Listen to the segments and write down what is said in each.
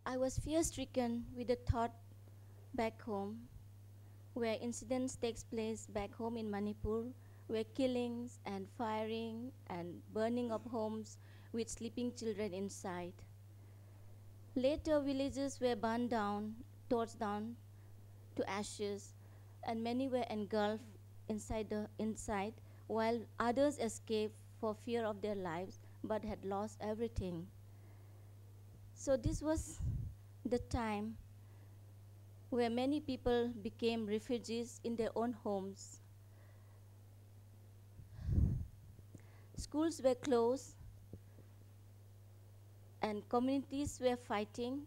I was fear-stricken with the thought back home, where incidents takes place back home in Manipur, where killings and firing and burning of homes with sleeping children inside. Later, villages were burned down, torched down to ashes, and many were engulfed inside, while others escaped for fear of their lives but had lost everything. So this was the time where many people became refugees in their own homes. Schools were closed and communities were fighting,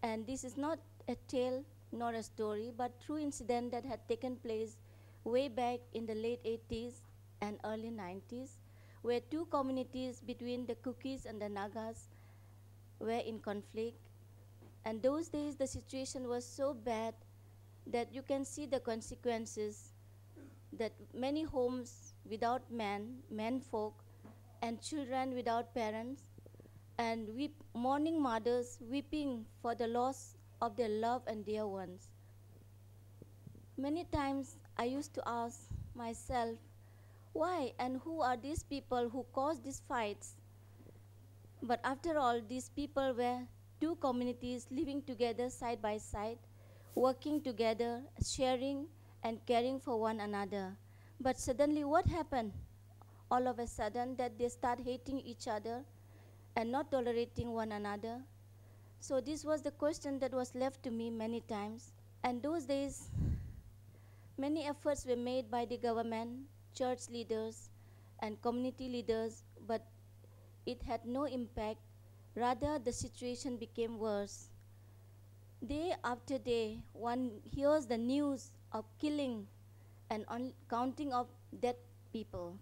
and this is not a tale nor a story, but true incident that had taken place way back in the late 80s and early 90s, where two communities between the Kukis and the Nagas were in conflict. And those days the situation was so bad that you can see the consequences, that many homes without menfolk, and children without parents, and mourning mothers weeping for the loss of their loved and dear ones. Many times I used to ask myself, why and who are these people who cause these fights? But after all, these people were two communities living together side by side, working together, sharing and caring for one another. But suddenly what happened? All of a sudden that they start hating each other and not tolerating one another. So this was the question that was left to me many times. And those days, many efforts were made by the government, church leaders, and community leaders, but it had no impact. Rather, the situation became worse. Day after day, one hears the news of killing and counting of dead people.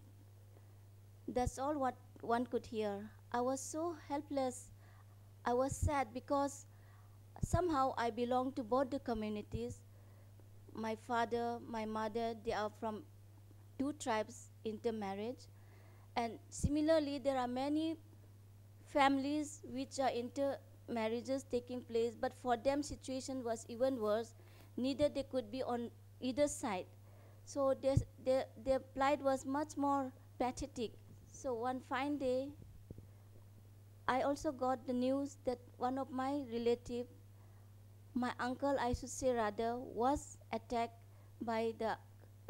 That's all what one could hear. I was so helpless. I was sad because somehow I belong to both the communities. My father, my mother, they are from two tribes intermarriage. And similarly, there are many families which are intermarriages taking place, but for them situation was even worse. Neither they could be on either side. So their plight was much more pathetic. So one fine day, I also got the news that one of my relatives, my uncle I should say rather, was attacked by the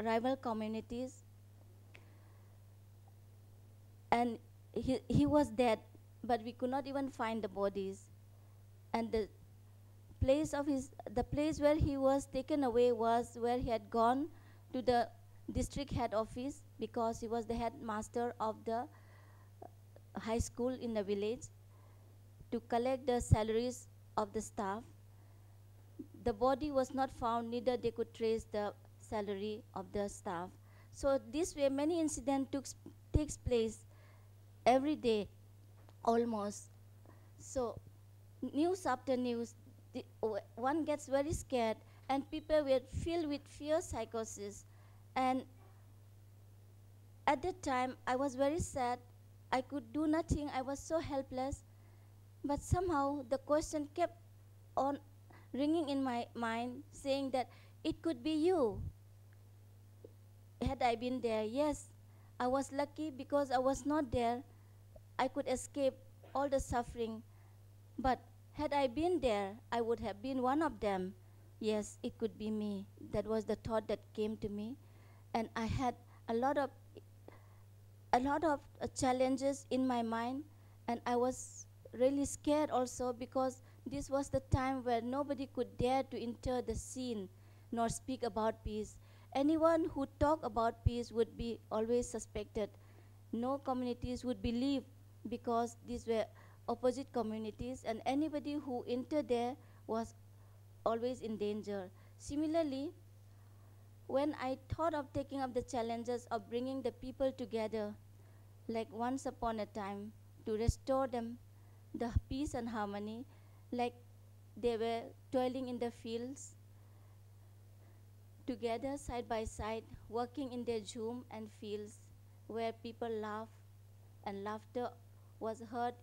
rival communities, and he was dead, but we could not even find the bodies. And the place where he was taken away was where he had gone to the district head office, because he was the headmaster of the high school in the village, to collect the salaries of the staff. The body was not found, neither they could trace the salary of the staff. So this way many incidents takes place every day almost. So news after news, one gets very scared, and people were filled with fear psychosis. And at that time I was very sad. I could do nothing. I was so helpless. But somehow the question kept on ringing in my mind, saying that it could be you. Had I been there? Yes, I was lucky because I was not there. I could escape all the suffering. But had I been there, I would have been one of them. Yes, it could be me. That was the thought that came to me. And I had a lot of challenges in my mind, and I was really scared also, because this was the time where nobody could dare to enter the scene nor speak about peace. Anyone who talked about peace would be always suspected. No communities would believe, because these were opposite communities, and anybody who entered there was always in danger. Similarly, when I thought of taking up the challenges of bringing the people together, like once upon a time, to restore them the peace and harmony, like they were toiling in the fields together side by side, working in their jhum and fields where people laugh and laughter was heard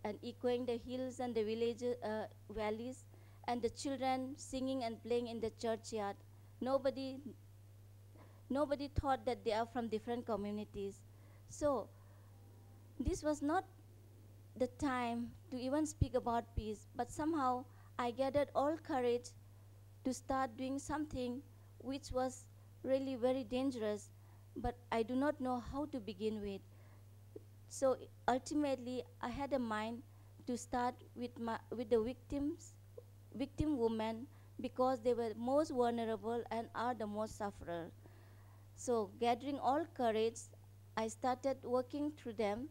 and echoing the hills and the valleys, and the children singing and playing in the churchyard. Nobody, nobody thought that they are from different communities. So this was not the time to even speak about peace, but somehow I gathered all courage to start doing something which was really very dangerous, but I do not know how to begin with. So ultimately, I had a mind to start with the victim women, because they were most vulnerable and are the most sufferer. So gathering all courage, I started working through them,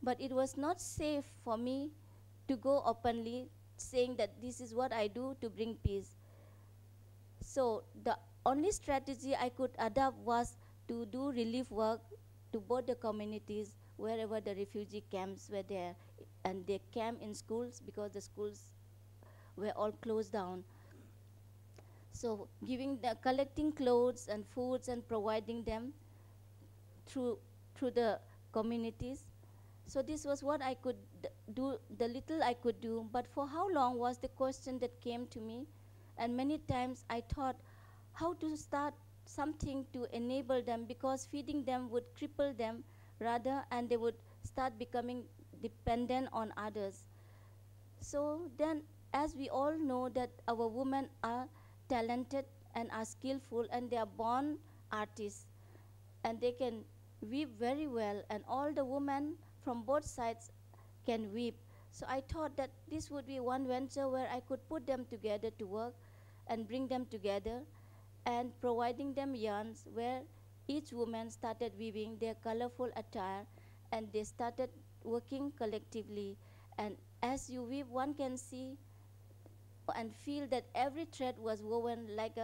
but it was not safe for me to go openly saying that this is what I do to bring peace. So the only strategy I could adopt was to do relief work to both the communities wherever the refugee camps were there, and they camp in schools because the schools were all closed down. So collecting clothes and foods and providing them through the communities. So this was what I could do, the little I could do. But for how long was the question that came to me. And many times I thought how to start something to enable them, because feeding them would cripple them rather, and they would start becoming dependent on others. So then, as we all know that our women are talented and are skillful, and they are born artists, and they can weave very well, and all the women from both sides can weave. So I thought that this would be one venture where I could put them together to work and bring them together, and providing them yarns where each woman started weaving their colorful attire, and they started working collectively. And as you weave, one can see and feel that every thread was woven like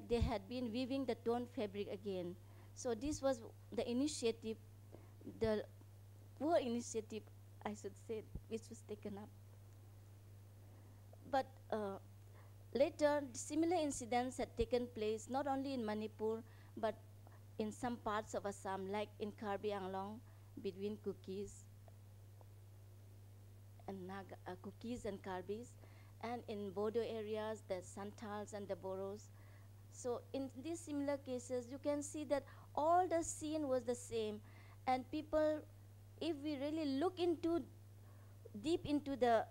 they had been weaving the torn fabric again. So this was the initiative, the poor initiative, I should say, which was taken up. But later, similar incidents had taken place not only in Manipur, but in some parts of Assam, like in Karbi Anglong, between Kukis and Karbis, and in Bodo areas, the Santals and the Boros. So in these similar cases, you can see that all the scene was the same, and people, if we really look deep into the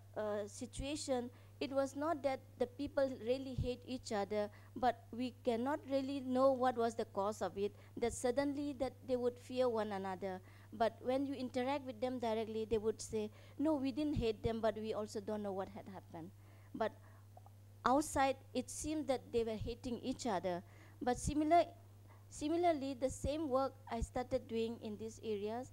situation, it was not that the people really hate each other, but we cannot really know what was the cause of it, that suddenly that they would fear one another. But when you interact with them directly, they would say, no, we didn't hate them, but we also don't know what had happened. But outside, it seemed that they were hating each other. But similarly, the same work I started doing in these areas,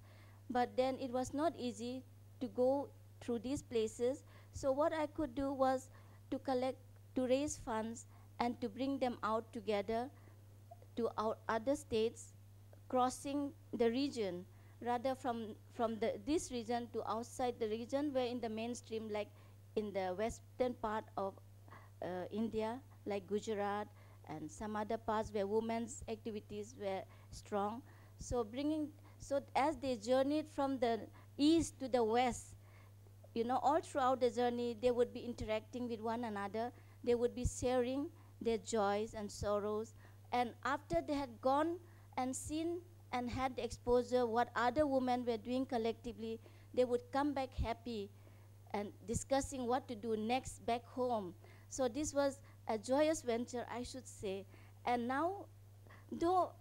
but then it was not easy to go through these places. So what I could do was to raise funds and to bring them out together to our other states, crossing the region, rather from this region to outside the region, where in the mainstream, like in the western part of India, like Gujarat and some other parts where women's activities were strong. So as they journeyed from the east to the west, all throughout the journey, they would be interacting with one another. They would be sharing their joys and sorrows. And after they had gone and seen and had the exposure what other women were doing collectively, they would come back happy and discussing what to do next back home. So this was a joyous venture, I should say. And now, though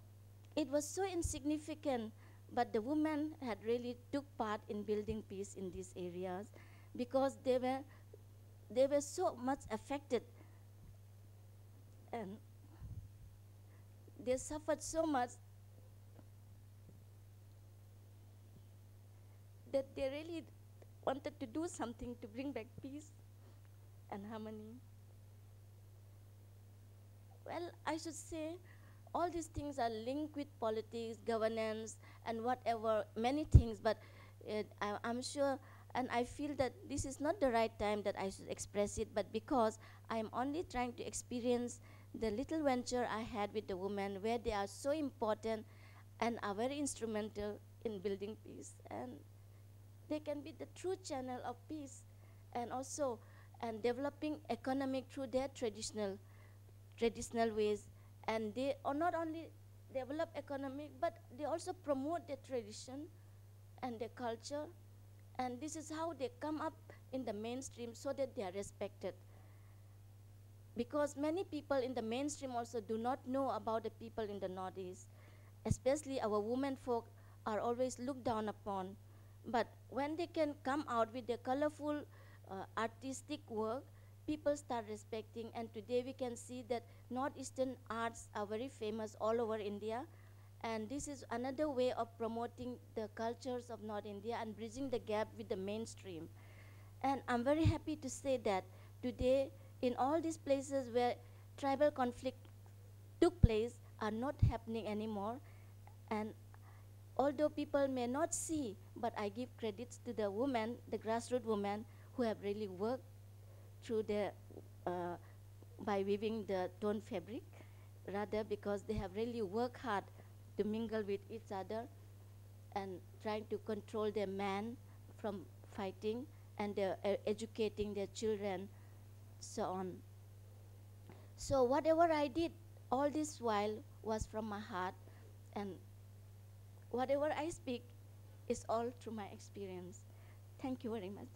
it was so insignificant, but the women had really took part in building peace in these areas, because they were so much affected, and they suffered so much that they really wanted to do something to bring back peace and harmony. Well, I should say all these things are linked with politics, governance, and whatever, many things, but I'm sure, and I feel that this is not the right time that I should express it, but because I'm only trying to experience the little venture I had with the women, where they are so important and are very instrumental in building peace. And they can be the true channel of peace, and also and developing economic through their traditional ways. And they are not only develop economic, but they also promote their tradition and their culture. And this is how they come up in the mainstream so that they are respected. Because many people in the mainstream also do not know about the people in the Northeast. Especially our women folk are always looked down upon. But when they can come out with their colorful artistic work, people start respecting. And today we can see that Northeastern arts are very famous all over India. And this is another way of promoting the cultures of North India and bridging the gap with the mainstream. And I'm very happy to say that today, in all these places where tribal conflict took place, are not happening anymore. And although people may not see, but I give credits to the women, the grassroots women, who have really worked through their, by weaving the torn fabric, rather because they have really worked hard to mingle with each other and trying to control their men from fighting, and educating their children, so on. So whatever I did all this while was from my heart, and whatever I speak is all through my experience. Thank you very much.